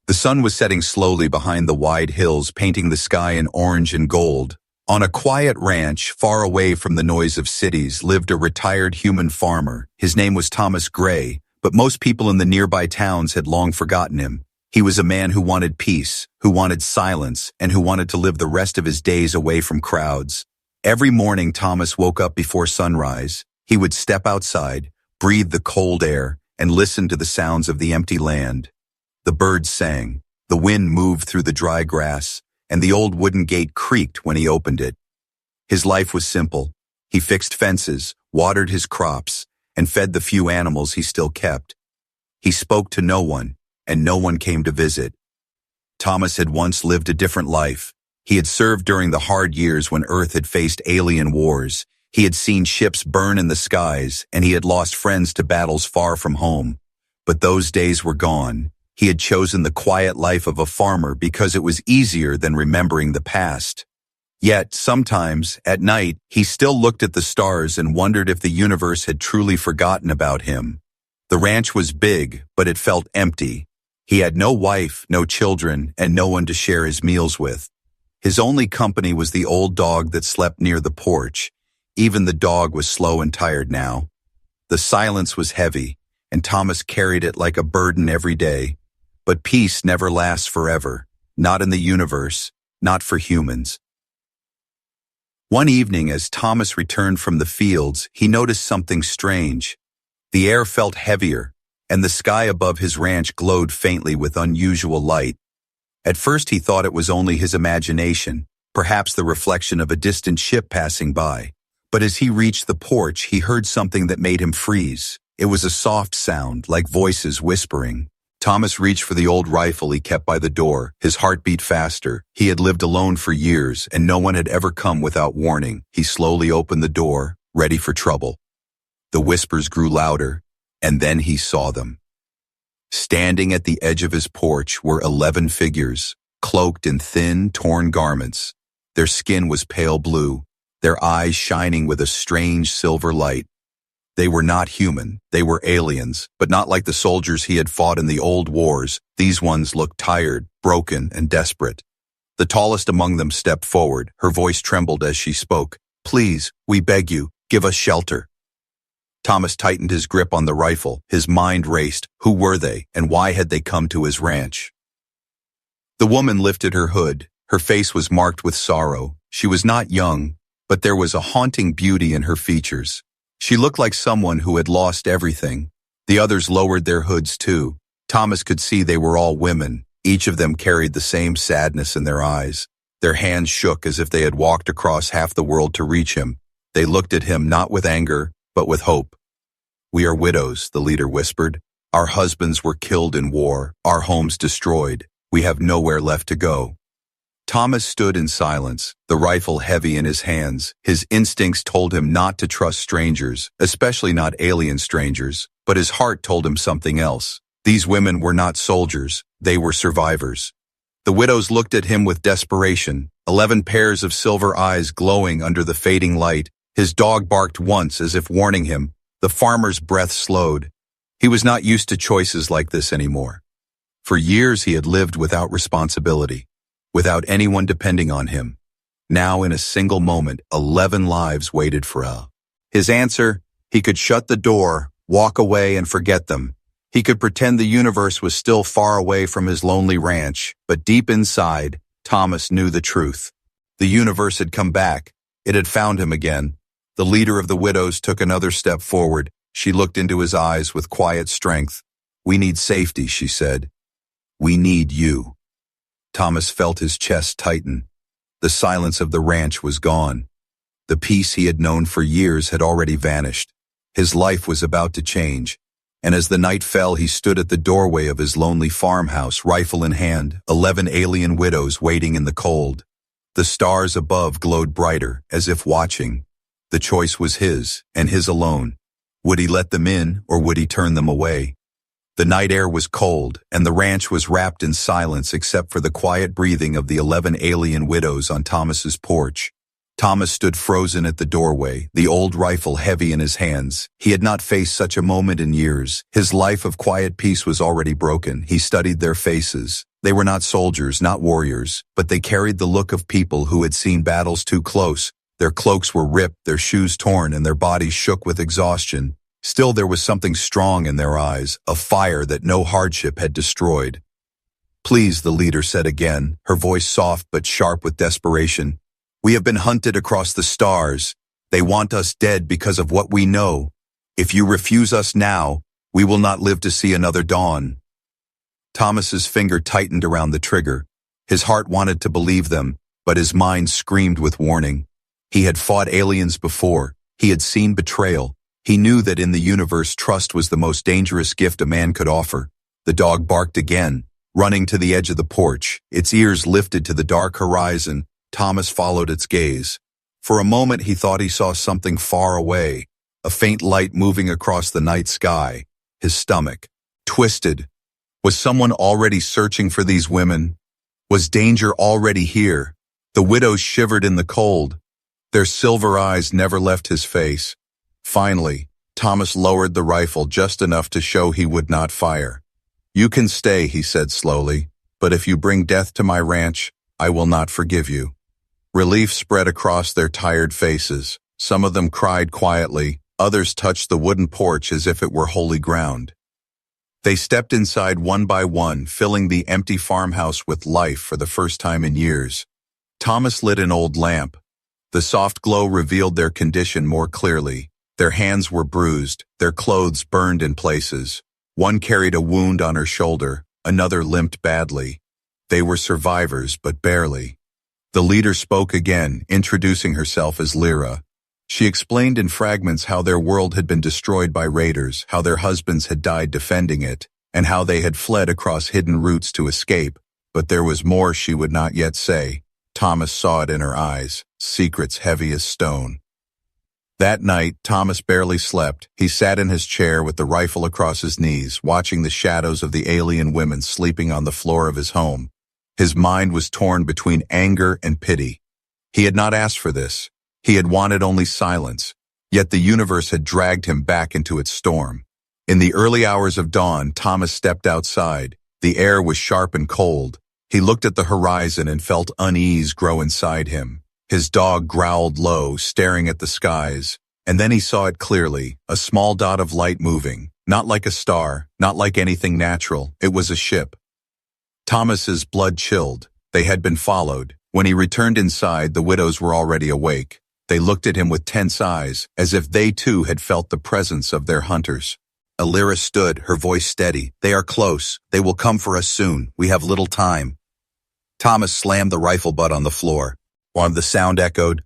The sun was setting slowly behind the wide hills, painting the sky in orange and gold. On a quiet ranch, far away from the noise of cities, lived a retired human farmer. His name was Thomas Gray, but most people in the nearby towns had long forgotten him. He was a man who wanted peace, who wanted silence, and who wanted to live the rest of his days away from crowds. Every morning Thomas woke up before sunrise. He would step outside, breathe the cold air, and listen to the sounds of the empty land. The birds sang, the wind moved through the dry grass, and the old wooden gate creaked when he opened it. His life was simple. He fixed fences, watered his crops, and fed the few animals he still kept. He spoke to no one, and no one came to visit. Thomas had once lived a different life. He had served during the hard years when Earth had faced alien wars. He had seen ships burn in the skies, and he had lost friends to battles far from home. But those days were gone. He had chosen the quiet life of a farmer because it was easier than remembering the past. Yet, sometimes, at night, he still looked at the stars and wondered if the universe had truly forgotten about him. The ranch was big, but it felt empty. He had no wife, no children, and no one to share his meals with. His only company was the old dog that slept near the porch. Even the dog was slow and tired now. The silence was heavy, and Thomas carried it like a burden every day. But peace never lasts forever, not in the universe, not for humans. One evening, as Thomas returned from the fields, he noticed something strange. The air felt heavier, and the sky above his ranch glowed faintly with unusual light. At first he thought it was only his imagination, perhaps the reflection of a distant ship passing by. But as he reached the porch, he heard something that made him freeze. It was a soft sound, like voices whispering. Thomas reached for the old rifle he kept by the door. His heart beat faster. He had lived alone for years, and no one had ever come without warning. He slowly opened the door, ready for trouble. The whispers grew louder, and then he saw them. Standing at the edge of his porch were 11 figures, cloaked in thin, torn garments. Their skin was pale blue, their eyes shining with a strange silver light. They were not human, they were aliens, but not like the soldiers he had fought in the old wars. These ones looked tired, broken, and desperate. The tallest among them stepped forward. Her voice trembled as she spoke. "Please, we beg you, give us shelter." Thomas tightened his grip on the rifle. His mind raced. Who were they, and why had they come to his ranch? The woman lifted her hood. Her face was marked with sorrow. She was not young, but there was a haunting beauty in her features. She looked like someone who had lost everything. The others lowered their hoods too. Thomas could see they were all women. Each of them carried the same sadness in their eyes. Their hands shook as if they had walked across half the world to reach him. They looked at him not with anger, but with hope. "We are widows," the leader whispered. "Our husbands were killed in war, our homes destroyed. We have nowhere left to go." Thomas stood in silence, the rifle heavy in his hands. His instincts told him not to trust strangers, especially not alien strangers, but his heart told him something else. These women were not soldiers, they were survivors. The widows looked at him with desperation, 11 pairs of silver eyes glowing under the fading light. His dog barked once as if warning him. The farmer's breath slowed. He was not used to choices like this anymore. For years he had lived without responsibility, without anyone depending on him. Now, in a single moment, 11 lives waited for his answer. He could shut the door, walk away, and forget them. He could pretend the universe was still far away from his lonely ranch, but deep inside, Thomas knew the truth. The universe had come back. It had found him again. The leader of the widows took another step forward. She looked into his eyes with quiet strength. "We need safety," she said. "We need you." Thomas felt his chest tighten. The silence of the ranch was gone. The peace he had known for years had already vanished. His life was about to change. And as the night fell, he stood at the doorway of his lonely farmhouse, rifle in hand, 11 alien widows waiting in the cold. The stars above glowed brighter, as if watching. The choice was his, and his alone. Would he let them in, or would he turn them away? The night air was cold, and the ranch was wrapped in silence except for the quiet breathing of the 11 alien widows on Thomas's porch. Thomas stood frozen at the doorway, the old rifle heavy in his hands. He had not faced such a moment in years. His life of quiet peace was already broken. He studied their faces. They were not soldiers, not warriors, but they carried the look of people who had seen battles too close. Their cloaks were ripped, their shoes torn, and their bodies shook with exhaustion. Still, there was something strong in their eyes, a fire that no hardship had destroyed. "Please," the leader said again, her voice soft but sharp with desperation. "We have been hunted across the stars. They want us dead because of what we know. If you refuse us now, we will not live to see another dawn." Thomas's finger tightened around the trigger. His heart wanted to believe them, but his mind screamed with warning. He had fought aliens before. He had seen betrayal. He knew that in the universe trust was the most dangerous gift a man could offer. The dog barked again, running to the edge of the porch, its ears lifted to the dark horizon. Thomas followed its gaze. For a moment he thought he saw something far away, a faint light moving across the night sky. His stomach twisted. Was someone already searching for these women? Was danger already here? The widows shivered in the cold. Their silver eyes never left his face. Finally, Thomas lowered the rifle just enough to show he would not fire. "You can stay," he said slowly, "but if you bring death to my ranch, I will not forgive you." Relief spread across their tired faces. Some of them cried quietly, others touched the wooden porch as if it were holy ground. They stepped inside one by one, filling the empty farmhouse with life for the first time in years. Thomas lit an old lamp. The soft glow revealed their condition more clearly. Their hands were bruised, their clothes burned in places. One carried a wound on her shoulder, another limped badly. They were survivors, but barely. The leader spoke again, introducing herself as Lyra. She explained in fragments how their world had been destroyed by raiders, how their husbands had died defending it, and how they had fled across hidden routes to escape. But there was more she would not yet say. Thomas saw it in her eyes, secrets heavy as stone. That night, Thomas barely slept. He sat in his chair with the rifle across his knees, watching the shadows of the alien women sleeping on the floor of his home. His mind was torn between anger and pity. He had not asked for this. He had wanted only silence, yet the universe had dragged him back into its storm. In the early hours of dawn, Thomas stepped outside. The air was sharp and cold. He looked at the horizon and felt unease grow inside him. His dog growled low, staring at the skies, and then he saw it clearly, a small dot of light moving, not like a star, not like anything natural. It was a ship. Thomas's blood chilled. They had been followed. When he returned inside, the widows were already awake. They looked at him with tense eyes, as if they too had felt the presence of their hunters. Lyra stood, her voice steady. "They are close. They will come for us soon. We have little time." Thomas slammed the rifle butt on the floor. While the sound echoed,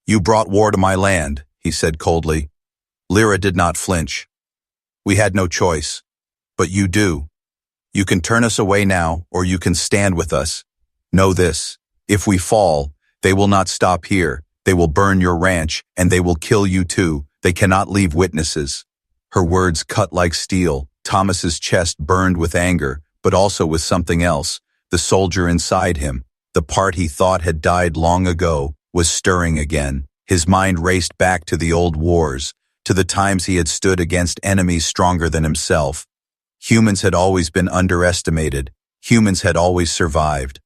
"You brought war to my land," he said coldly. Lyra did not flinch. "We had no choice. But you do. You can turn us away now, or you can stand with us. Know this. If we fall, they will not stop here. They will burn your ranch, and they will kill you too. They cannot leave witnesses." Her words cut like steel. Thomas's chest burned with anger, but also with something else. The soldier inside him, the part he thought had died long ago, was stirring again. His mind raced back to the old wars, to the times he had stood against enemies stronger than himself. Humans had always been underestimated. Humans had always survived.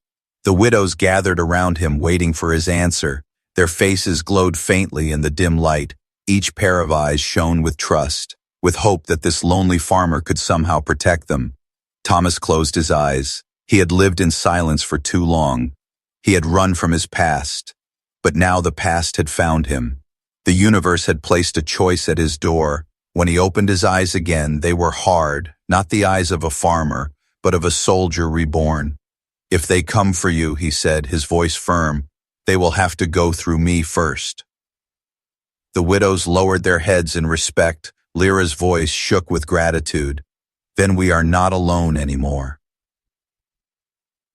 The widows gathered around him, waiting for his answer. Their faces glowed faintly in the dim light. Each pair of eyes shone with trust, with hope that this lonely farmer could somehow protect them. Thomas closed his eyes. He had lived in silence for too long. He had run from his past. But now the past had found him. The universe had placed a choice at his door. When he opened his eyes again, they were hard, not the eyes of a farmer, but of a soldier reborn. "If they come for you," he said, his voice firm, "they will have to go through me first." The widows lowered their heads in respect. Lyra's voice shook with gratitude. "Then we are not alone anymore."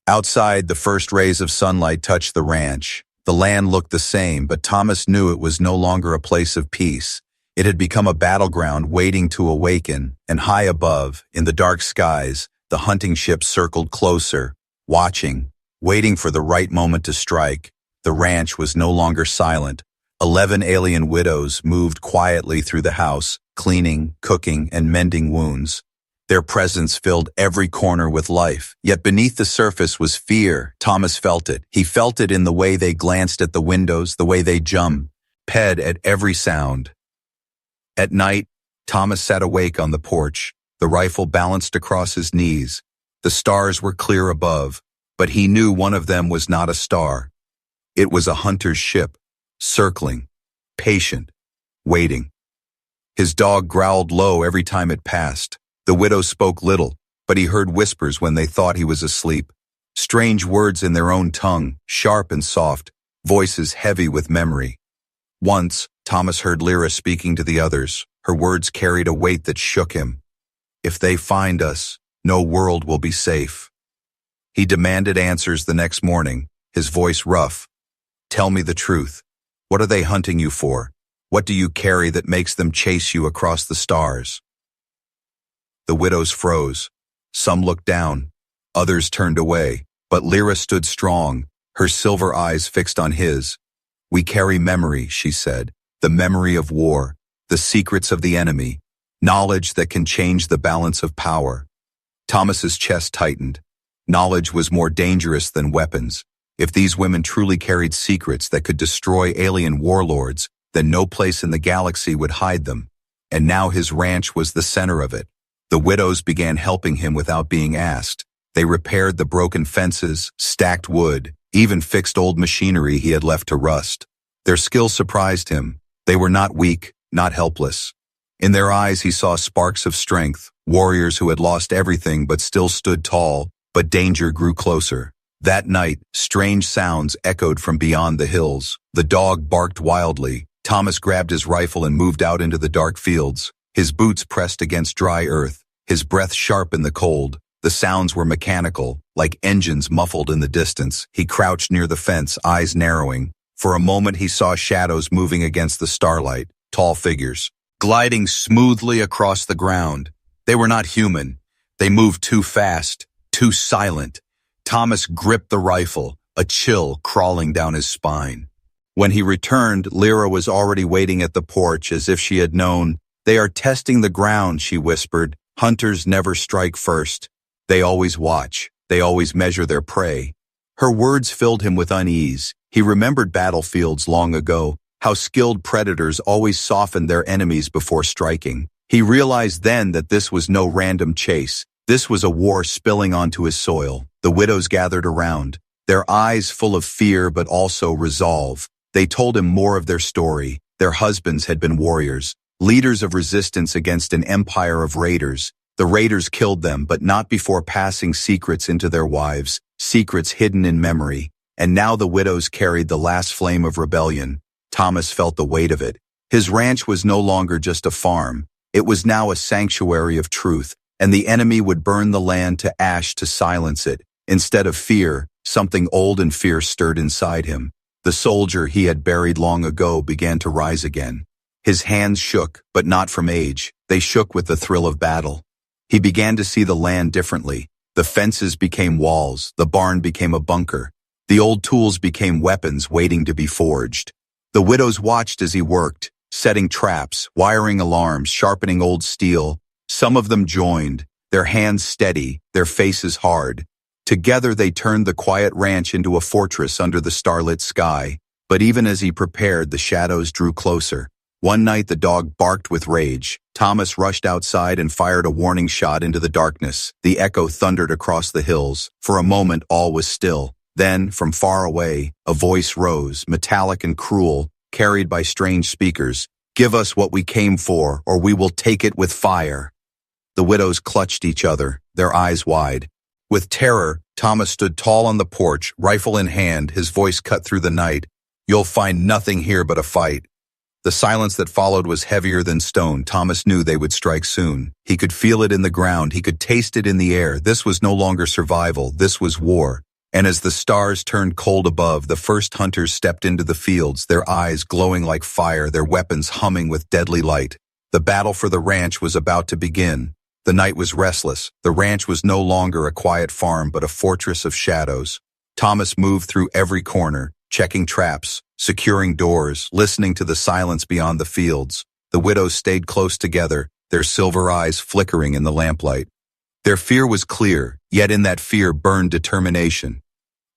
Outside, the first rays of sunlight touched the ranch. The land looked the same, but Thomas knew it was no longer a place of peace. It had become a battleground waiting to awaken, and high above, in the dark skies, the hunting ships circled closer, watching, waiting for the right moment to strike. The ranch was no longer silent. 11 alien widows moved quietly through the house, cleaning, cooking, and mending wounds. Their presence filled every corner with life, yet beneath the surface was fear. Thomas felt it. He felt it in the way they glanced at the windows, the way they jumped, ped at every sound. At night, Thomas sat awake on the porch, the rifle balanced across his knees. The stars were clear above, but he knew one of them was not a star. It was a hunter's ship, circling, patient, waiting. His dog growled low every time it passed. The widows spoke little, but he heard whispers when they thought he was asleep. Strange words in their own tongue, sharp and soft, voices heavy with memory. Once, Thomas heard Lyra speaking to the others. Her words carried a weight that shook him. If they find us, no world will be safe. He demanded answers the next morning, his voice rough. Tell me the truth. What are they hunting you for? What do you carry that makes them chase you across the stars? The widows froze. Some looked down. Others turned away. But Lyra stood strong, her silver eyes fixed on his. We carry memory, she said. The memory of war, the secrets of the enemy, knowledge that can change the balance of power. Thomas's chest tightened. Knowledge was more dangerous than weapons. If these women truly carried secrets that could destroy alien warlords, then no place in the galaxy would hide them. And now his ranch was the center of it. The widows began helping him without being asked. They repaired the broken fences, stacked wood, even fixed old machinery he had left to rust. Their skill surprised him. They were not weak, not helpless. In their eyes he saw sparks of strength, warriors who had lost everything but still stood tall, but danger grew closer. That night, strange sounds echoed from beyond the hills. The dog barked wildly. Thomas grabbed his rifle and moved out into the dark fields. His boots pressed against dry earth, his breath sharp in the cold. The sounds were mechanical, like engines muffled in the distance. He crouched near the fence, eyes narrowing. For a moment he saw shadows moving against the starlight, tall figures, gliding smoothly across the ground. They were not human. They moved too fast, too silent. Thomas gripped the rifle, a chill crawling down his spine. When he returned, Lyra was already waiting at the porch as if she had known. They are testing the ground, she whispered. Hunters never strike first. They always watch. They always measure their prey. Her words filled him with unease. He remembered battlefields long ago, how skilled predators always softened their enemies before striking. He realized then that this was no random chase. This was a war spilling onto his soil. The widows gathered around, their eyes full of fear but also resolve. They told him more of their story. Their husbands had been warriors, leaders of resistance against an empire of raiders. The raiders killed them, but not before passing secrets into their wives, secrets hidden in memory. And now the widows carried the last flame of rebellion. Thomas felt the weight of it. His ranch was no longer just a farm. It was now a sanctuary of truth, and the enemy would burn the land to ash to silence it. Instead of fear, something old and fierce stirred inside him. The soldier he had buried long ago began to rise again. His hands shook, but not from age. They shook with the thrill of battle. He began to see the land differently. The fences became walls, the barn became a bunker. The old tools became weapons waiting to be forged. The widows watched as he worked, setting traps, wiring alarms, sharpening old steel. Some of them joined, their hands steady, their faces hard. Together they turned the quiet ranch into a fortress under the starlit sky. But even as he prepared, the shadows drew closer. One night the dog barked with rage. Thomas rushed outside and fired a warning shot into the darkness. The echo thundered across the hills. For a moment all was still. Then, from far away, a voice rose, metallic and cruel, carried by strange speakers. Give us what we came for, or we will take it with fire. The widows clutched each other, their eyes wide. With terror, Thomas stood tall on the porch, rifle in hand, his voice cut through the night. You'll find nothing here but a fight. The silence that followed was heavier than stone. Thomas knew they would strike soon. He could feel it in the ground. He could taste it in the air. This was no longer survival. This was war. And as the stars turned cold above, the first hunters stepped into the fields, their eyes glowing like fire, their weapons humming with deadly light. The battle for the ranch was about to begin. The night was restless. The ranch was no longer a quiet farm, but a fortress of shadows. Thomas moved through every corner, checking traps, securing doors, listening to the silence beyond the fields. The widows stayed close together, their silver eyes flickering in the lamplight. Their fear was clear, yet in that fear burned determination.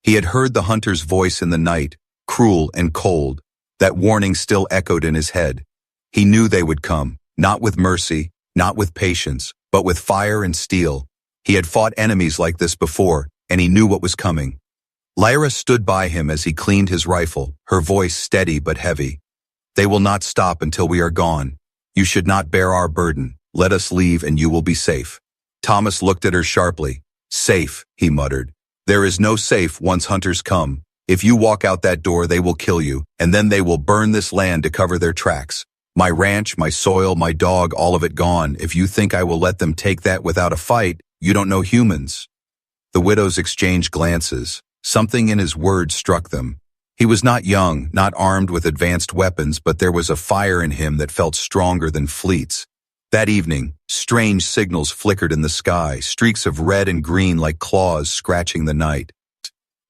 He had heard the hunter's voice in the night, cruel and cold. That warning still echoed in his head. He knew they would come, not with mercy, not with patience, but with fire and steel. He had fought enemies like this before, and he knew what was coming. Lyra stood by him as he cleaned his rifle, her voice steady but heavy. They will not stop until we are gone. You should not bear our burden. Let us leave and you will be safe. Thomas looked at her sharply. Safe, he muttered. There is no safe once hunters come. If you walk out that door, they will kill you, and then they will burn this land to cover their tracks. My ranch, my soil, my dog, all of it gone. If you think I will let them take that without a fight, you don't know humans. The widows exchanged glances. Something in his words struck them. He was not young, not armed with advanced weapons, but there was a fire in him that felt stronger than fleets. That evening, strange signals flickered in the sky, streaks of red and green like claws scratching the night.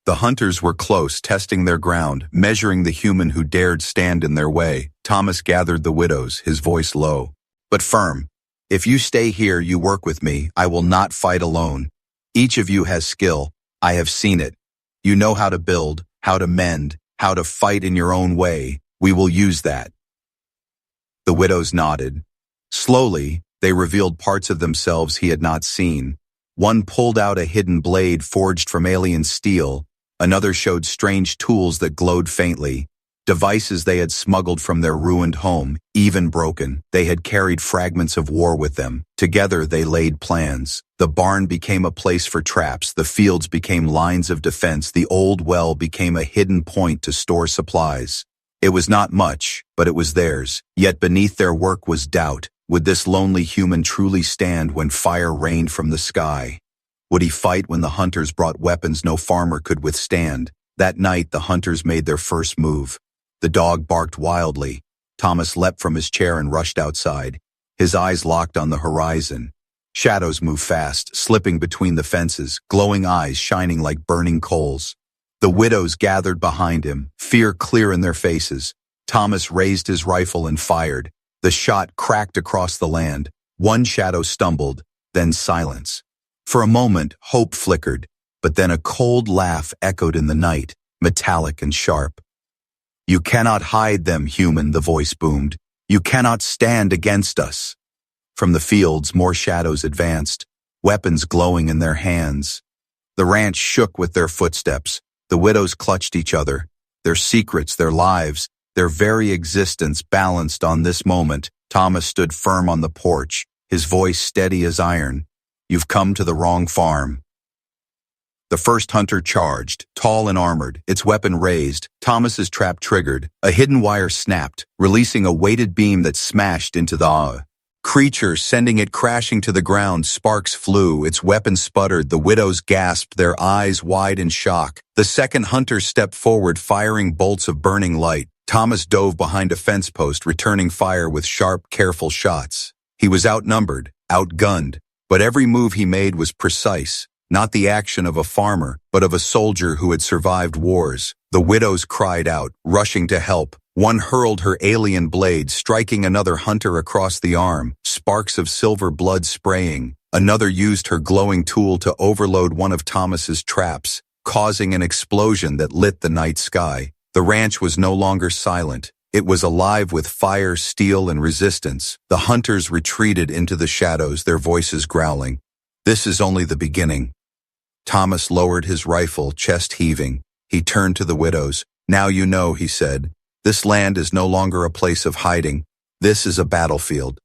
The hunters were close, testing their ground, measuring the human who dared stand in their way. Thomas gathered the widows, his voice low, but firm. If you stay here, you work with me. I will not fight alone. Each of you has skill. I have seen it. You know how to build, how to mend, how to fight in your own way. We will use that. The widows nodded. Slowly, they revealed parts of themselves he had not seen. One pulled out a hidden blade forged from alien steel. Another showed strange tools that glowed faintly. Devices they had smuggled from their ruined home, even broken. They had carried fragments of war with them. Together they laid plans. The barn became a place for traps. The fields became lines of defense. The old well became a hidden point to store supplies. It was not much, but it was theirs. Yet beneath their work was doubt. Would this lonely human truly stand when fire rained from the sky? Would he fight when the hunters brought weapons no farmer could withstand? That night the hunters made their first move. The dog barked wildly. Thomas leapt from his chair and rushed outside. His eyes locked on the horizon. Shadows moved fast, slipping between the fences, glowing eyes shining like burning coals. The widows gathered behind him, fear clear in their faces. Thomas raised his rifle and fired. The shot cracked across the land. One shadow stumbled, then silence. For a moment, hope flickered, but then a cold laugh echoed in the night, metallic and sharp. You cannot hide them, human, the voice boomed. You cannot stand against us. From the fields, more shadows advanced, weapons glowing in their hands. The ranch shook with their footsteps. The widows clutched each other. Their secrets, their lives, their very existence balanced on this moment. Thomas stood firm on the porch, his voice steady as iron. You've come to the wrong farm. The first hunter charged, tall and armored, its weapon raised. Thomas's trap triggered. A hidden wire snapped, releasing a weighted beam that smashed into the creature, sending it crashing to the ground. Sparks flew, its weapon sputtered. The widows gasped, their eyes wide in shock. The second hunter stepped forward, firing bolts of burning light. Thomas dove behind a fence post, returning fire with sharp, careful shots. He was outnumbered, outgunned, but every move he made was precise. Not the action of a farmer, but of a soldier who had survived wars. The widows cried out, rushing to help. One hurled her alien blade, striking another hunter across the arm, sparks of silver blood spraying. Another used her glowing tool to overload one of Thomas's traps, causing an explosion that lit the night sky. The ranch was no longer silent. It was alive with fire, steel, and resistance. The hunters retreated into the shadows, their voices growling. This is only the beginning. Thomas lowered his rifle, chest heaving. He turned to the widows. Now you know, he said. This land is no longer a place of hiding. This is a battlefield.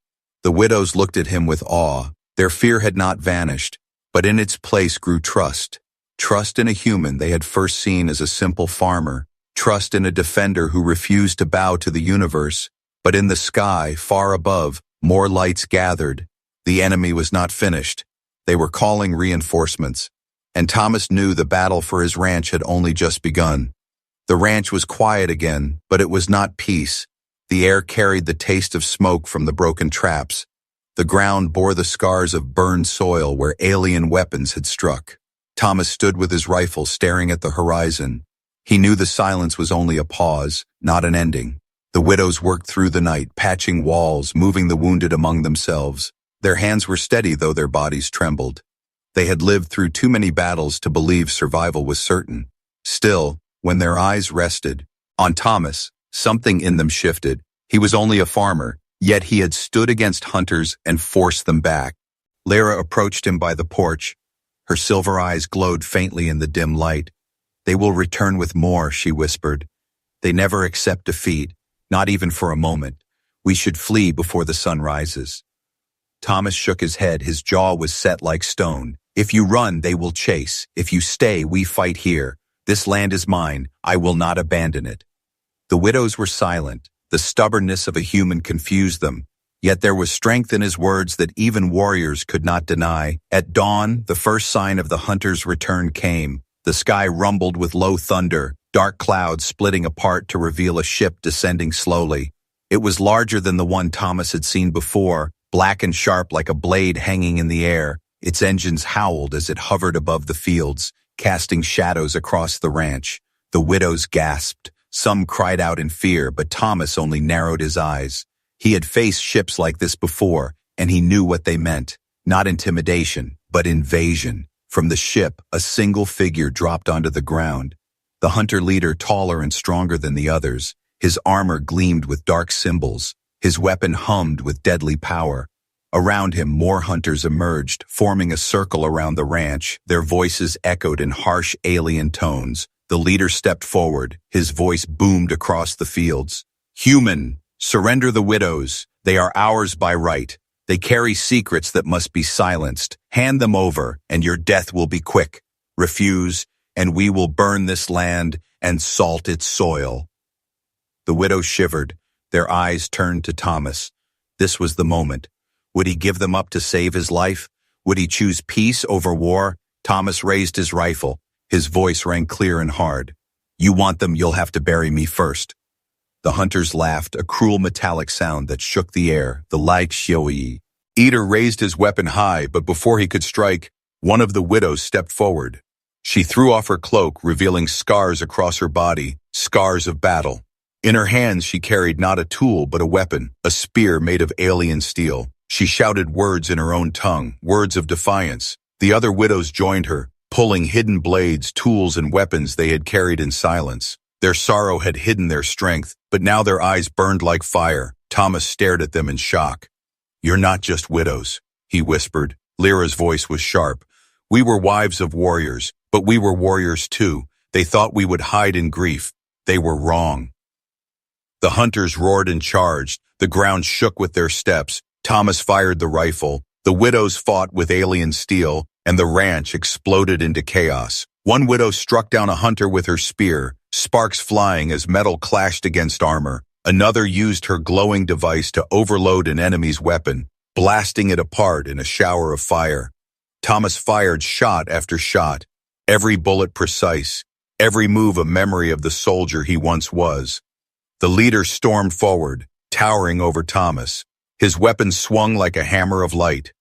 The widows looked at him with awe. Their fear had not vanished, but in its place grew trust. Trust in a human they had first seen as a simple farmer. Trust in a defender who refused to bow to the universe. But in the sky, far above, more lights gathered. The enemy was not finished. They were calling reinforcements. And Thomas knew the battle for his ranch had only just begun. The ranch was quiet again, but it was not peace. The air carried the taste of smoke from the broken traps. The ground bore the scars of burned soil where alien weapons had struck. Thomas stood with his rifle staring at the horizon. He knew the silence was only a pause, not an ending. The widows worked through the night, patching walls, moving the wounded among themselves. Their hands were steady, though their bodies trembled. They had lived through too many battles to believe survival was certain. Still, when their eyes rested on Thomas, something in them shifted. He was only a farmer, yet he had stood against hunters and forced them back. Lyra approached him by the porch. Her silver eyes glowed faintly in the dim light. "They will return with more," she whispered. "They never accept defeat, not even for a moment. We should flee before the sun rises." Thomas shook his head. His jaw was set like stone. "If you run, they will chase. If you stay, we fight here. This land is mine. I will not abandon it." The widows were silent. The stubbornness of a human confused them. Yet there was strength in his words that even warriors could not deny. At dawn, the first sign of the hunter's return came. The sky rumbled with low thunder, dark clouds splitting apart to reveal a ship descending slowly. It was larger than the one Thomas had seen before, black and sharp like a blade hanging in the air. Its engines howled as it hovered above the fields, casting shadows across the ranch. The widows gasped. Some cried out in fear, but Thomas only narrowed his eyes. He had faced ships like this before, and he knew what they meant. Not intimidation, but invasion. From the ship, a single figure dropped onto the ground. The hunter leader, taller and stronger than the others. His armor gleamed with dark symbols. His weapon hummed with deadly power. Around him, more hunters emerged, forming a circle around the ranch. Their voices echoed in harsh alien tones. The leader stepped forward. His voice boomed across the fields. "Human, surrender the widows. They are ours by right. They carry secrets that must be silenced. Hand them over, and your death will be quick. Refuse, and we will burn this land and salt its soil." The widows shivered. Their eyes turned to Thomas. This was the moment. Would he give them up to save his life? Would he choose peace over war? Thomas raised his rifle. His voice rang clear and hard. "You want them, you'll have to bury me first." The hunters laughed, a cruel metallic sound that shook the air, the like HFY. Eater raised his weapon high, but before he could strike, one of the widows stepped forward. She threw off her cloak, revealing scars across her body, scars of battle. In her hands she carried not a tool but a weapon, a spear made of alien steel. She shouted words in her own tongue, words of defiance. The other widows joined her, pulling hidden blades, tools, and weapons they had carried in silence. Their sorrow had hidden their strength, but now their eyes burned like fire. Thomas stared at them in shock. "You're not just widows," he whispered. Lyra's voice was sharp. "We were wives of warriors, but we were warriors too. They thought we would hide in grief. They were wrong." The hunters roared and charged. The ground shook with their steps. Thomas fired the rifle. The widows fought with alien steel, and the ranch exploded into chaos. One widow struck down a hunter with her spear, sparks flying as metal clashed against armor. Another used her glowing device to overload an enemy's weapon, blasting it apart in a shower of fire. Thomas fired shot after shot, every bullet precise, every move a memory of the soldier he once was. The leader stormed forward, towering over Thomas. His weapon swung like a hammer of light.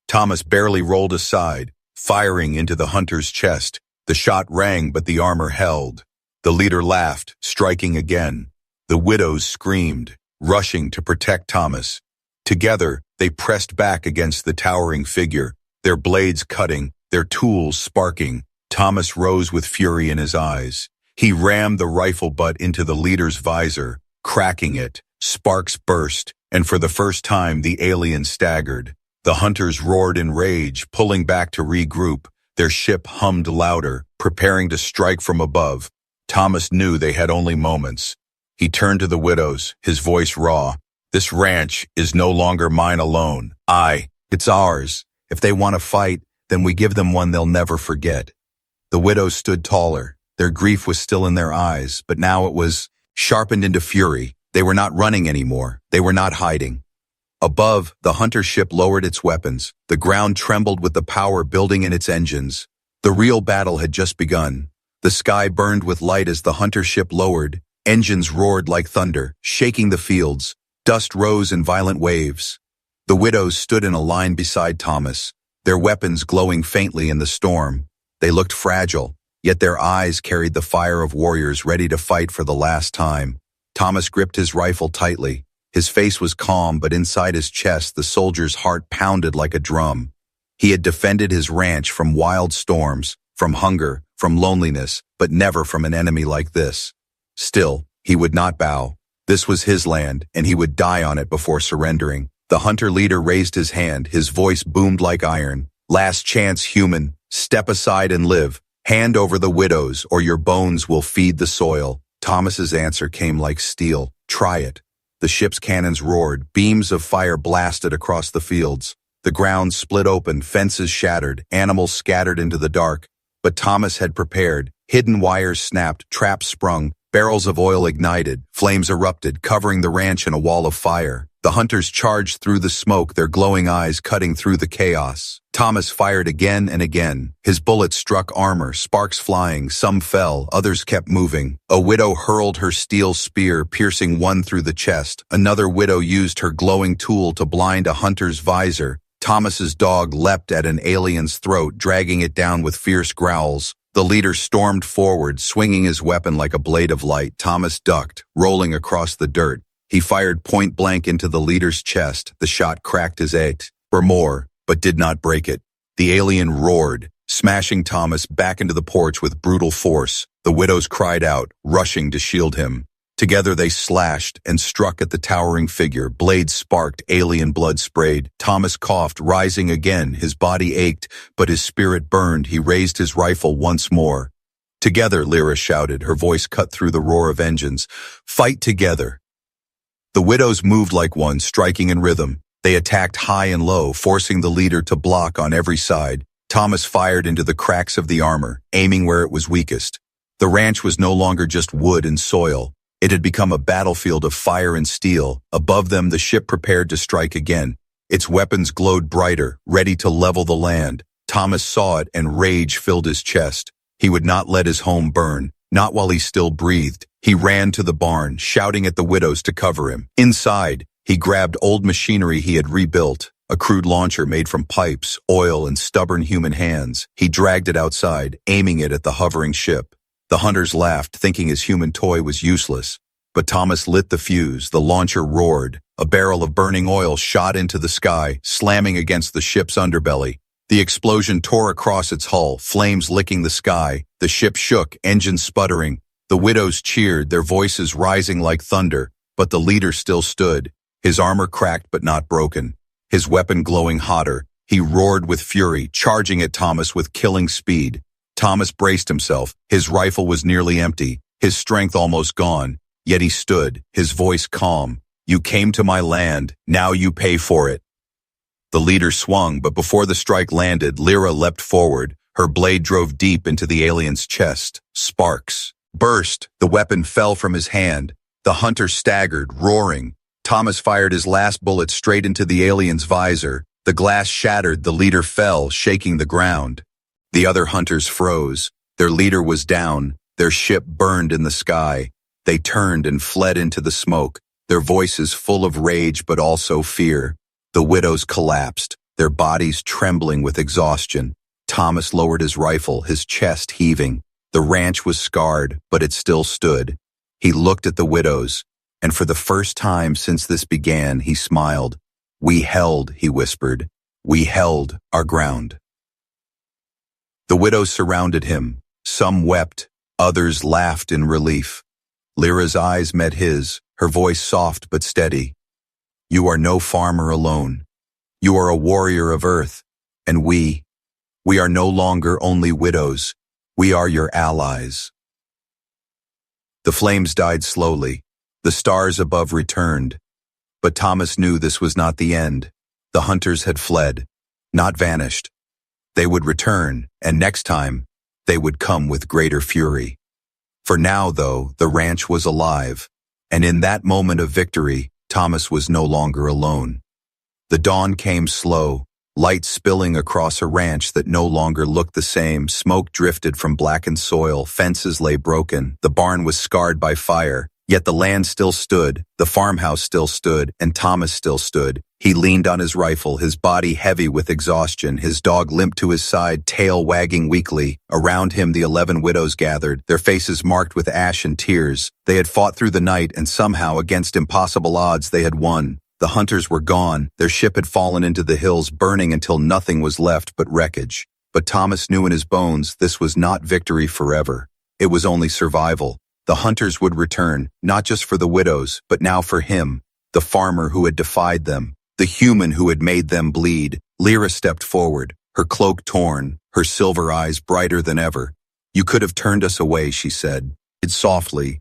Thomas barely rolled aside, firing into the hunter's chest. The shot rang, but the armor held. The leader laughed, striking again. The widows screamed, rushing to protect Thomas. Together, they pressed back against the towering figure, their blades cutting, their tools sparking. Thomas rose with fury in his eyes. He rammed the rifle butt into the leader's visor, cracking it. Sparks burst, and for the first time the alien staggered. The hunters roared in rage, pulling back to regroup. Their ship hummed louder, preparing to strike from above. Thomas knew they had only moments. He turned to the widows, his voice raw. "This ranch is no longer mine alone. It's ours. If they want to fight, then we give them one they'll never forget." The widows stood taller. Their grief was still in their eyes, but now it was sharpened into fury. They were not running anymore. They were not hiding. Above, the hunter ship lowered its weapons. The ground trembled with the power building in its engines. The real battle had just begun. The sky burned with light as the hunter ship lowered. Engines roared like thunder, shaking the fields. Dust rose in violent waves. The widows stood in a line beside Thomas, their weapons glowing faintly in the storm. They looked fragile, yet their eyes carried the fire of warriors ready to fight for the last time. Thomas gripped his rifle tightly. His face was calm, but inside his chest the soldier's heart pounded like a drum. He had defended his ranch from wild storms, from hunger, from loneliness, but never from an enemy like this. Still, he would not bow. This was his land, and he would die on it before surrendering. The hunter leader raised his hand, his voice boomed like iron. Last chance, human. Step aside and live. Hand over the widows, or your bones will feed the soil. Thomas's answer came like steel. Try it. The ship's cannons roared. Beams of fire blasted across the fields. The ground split open, fences shattered, animals scattered into the dark. But Thomas had prepared. Hidden wires snapped, traps sprung, barrels of oil ignited, flames erupted, covering the ranch in a wall of fire. The hunters charged through the smoke, their glowing eyes cutting through the chaos. Thomas fired again and again. His bullets struck armor, sparks flying, some fell, others kept moving. A widow hurled her steel spear, piercing one through the chest. Another widow used her glowing tool to blind a hunter's visor. Thomas's dog leapt at an alien's throat, dragging it down with fierce growls. The leader stormed forward, swinging his weapon like a blade of light. Thomas ducked, rolling across the dirt. He fired point blank into the leader's chest. The shot cracked his eight, or more, but did not break it. The alien roared, smashing Thomas back into the porch with brutal force. The widows cried out, rushing to shield him. Together they slashed and struck at the towering figure. Blades sparked, alien blood sprayed. Thomas coughed, rising again. His body ached, but his spirit burned. He raised his rifle once more. Together, Lyra shouted, her voice cut through the roar of engines. Fight together. The widows moved like one, striking in rhythm. They attacked high and low, forcing the leader to block on every side. Thomas fired into the cracks of the armor, aiming where it was weakest. The ranch was no longer just wood and soil. It had become a battlefield of fire and steel. Above them, the ship prepared to strike again. Its weapons glowed brighter, ready to level the land. Thomas saw it, and rage filled his chest. He would not let his home burn, not while he still breathed. He ran to the barn, shouting at the widows to cover him. Inside, he grabbed old machinery he had rebuilt, a crude launcher made from pipes, oil, and stubborn human hands. He dragged it outside, aiming it at the hovering ship. The hunters laughed, thinking his human toy was useless. But Thomas lit the fuse. The launcher roared. A barrel of burning oil shot into the sky, slamming against the ship's underbelly. The explosion tore across its hull, flames licking the sky. The ship shook, engines sputtering. The widows cheered, their voices rising like thunder. But the leader still stood, his armor cracked but not broken, his weapon glowing hotter. He roared with fury, charging at Thomas with killing speed. Thomas braced himself. His rifle was nearly empty, his strength almost gone. Yet he stood, his voice calm. You came to my land, now you pay for it. The leader swung, but before the strike landed, Lyra leapt forward. Her blade drove deep into the alien's chest. Sparks burst. The weapon fell from his hand. The hunter staggered, roaring. Thomas fired his last bullet straight into the alien's visor. The glass shattered. The leader fell, shaking the ground. The other hunters froze. Their leader was down. Their ship burned in the sky. They turned and fled into the smoke, their voices full of rage but also fear. The widows collapsed, their bodies trembling with exhaustion. Thomas lowered his rifle, his chest heaving. The ranch was scarred, but it still stood. He looked at the widows, and for the first time since this began, he smiled. We held, he whispered. We held our ground. The widows surrounded him. Some wept, others laughed in relief. Lyra's eyes met his, her voice soft but steady. You are no farmer alone. You are a warrior of earth, and we are no longer only widows. We are your allies. The flames died slowly. The stars above returned. But Thomas knew this was not the end. The hunters had fled, not vanished. They would return, and next time, they would come with greater fury. For now, though, the ranch was alive, and in that moment of victory, Thomas was no longer alone. The dawn came slow, light spilling across a ranch that no longer looked the same. Smoke drifted from blackened soil, fences lay broken, the barn was scarred by fire. Yet the land still stood, the farmhouse still stood, and Thomas still stood. He leaned on his rifle, his body heavy with exhaustion, his dog limp to his side, tail wagging weakly. Around him the 11 widows gathered, their faces marked with ash and tears. They had fought through the night, and somehow, against impossible odds, they had won. The hunters were gone. Their ship had fallen into the hills, burning until nothing was left but wreckage. But Thomas knew in his bones this was not victory forever. It was only survival. The hunters would return, not just for the widows, but now for him, the farmer who had defied them, the human who had made them bleed. Lyra stepped forward, her cloak torn, her silver eyes brighter than ever. "You could have turned us away," she said. It's softly.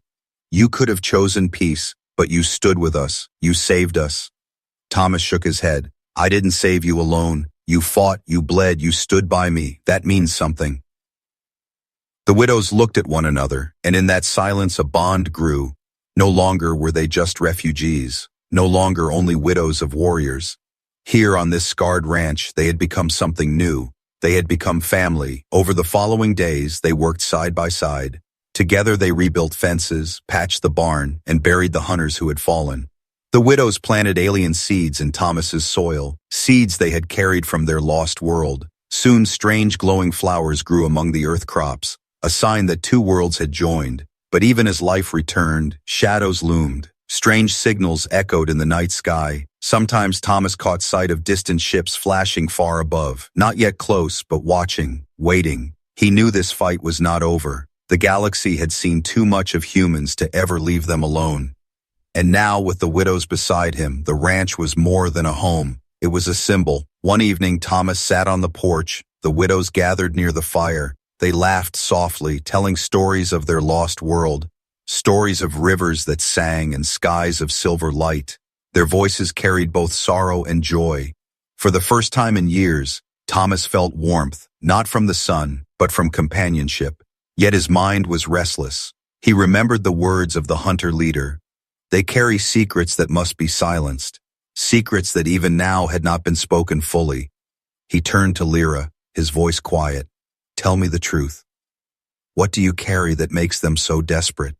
"You could have chosen peace, but you stood with us. You saved us." Thomas shook his head. "I didn't save you alone. You fought, you bled, you stood by me. That means something." The widows looked at one another, and in that silence a bond grew. No longer were they just refugees, no longer only widows of warriors. Here on this scarred ranch, they had become something new. They had become family. Over the following days, they worked side by side. Together they rebuilt fences, patched the barn, and buried the hunters who had fallen. The widows planted alien seeds in Thomas's soil, seeds they had carried from their lost world. Soon strange glowing flowers grew among the earth crops, a sign that two worlds had joined. But even as life returned, shadows loomed. Strange signals echoed in the night sky. Sometimes Thomas caught sight of distant ships flashing far above, not yet close, but watching, waiting. He knew this fight was not over. The galaxy had seen too much of humans to ever leave them alone. And now, with the widows beside him, the ranch was more than a home. It was a symbol. One evening, Thomas sat on the porch. The widows gathered near the fire. They laughed softly, telling stories of their lost world, stories of rivers that sang and skies of silver light. Their voices carried both sorrow and joy. For the first time in years, Thomas felt warmth, not from the sun, but from companionship. Yet his mind was restless. He remembered the words of the hunter leader. They carry secrets that must be silenced, secrets that even now had not been spoken fully. He turned to Lyra, his voice quiet. "Tell me the truth. What do you carry that makes them so desperate?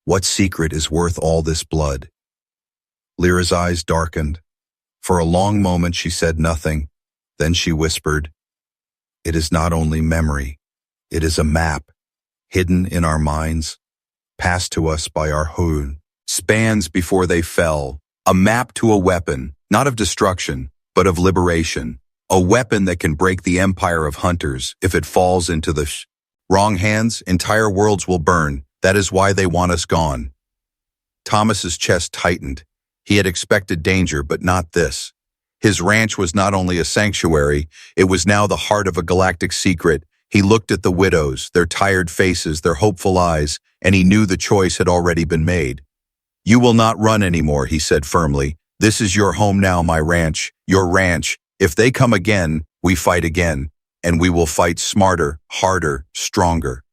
What secret is worth all this blood?" Lyra's eyes darkened. For a long moment she said nothing. Then she whispered, "It is not only memory. It is a map, hidden in our minds, passed to us by our Hoon, spans before they fell. A map to a weapon, not of destruction, but of liberation. A weapon that can break the empire of hunters. If it falls into the wrong hands, entire worlds will burn. That is why they want us gone." Thomas's chest tightened. He had expected danger, but not this. His ranch was not only a sanctuary, it was now the heart of a galactic secret. He looked at the widows, their tired faces, their hopeful eyes, and he knew the choice had already been made. "You will not run anymore," he said firmly. "This is your home now, my ranch, your ranch. If they come again, we fight again, and we will fight smarter, harder, stronger."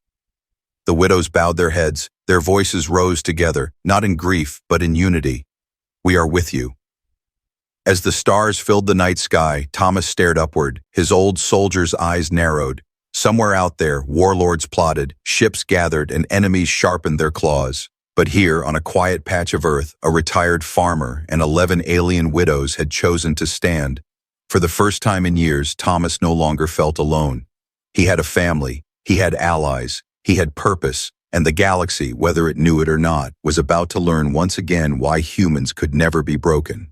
The widows bowed their heads. Their voices rose together, not in grief, but in unity. "We are with you." As the stars filled the night sky, Thomas stared upward. His old soldier's eyes narrowed. Somewhere out there, warlords plotted, ships gathered, and enemies sharpened their claws. But here, on a quiet patch of earth, a retired farmer and 11 alien widows had chosen to stand. For the first time in years, Thomas no longer felt alone. He had a family, he had allies, he had purpose, and the galaxy, whether it knew it or not, was about to learn once again why humans could never be broken.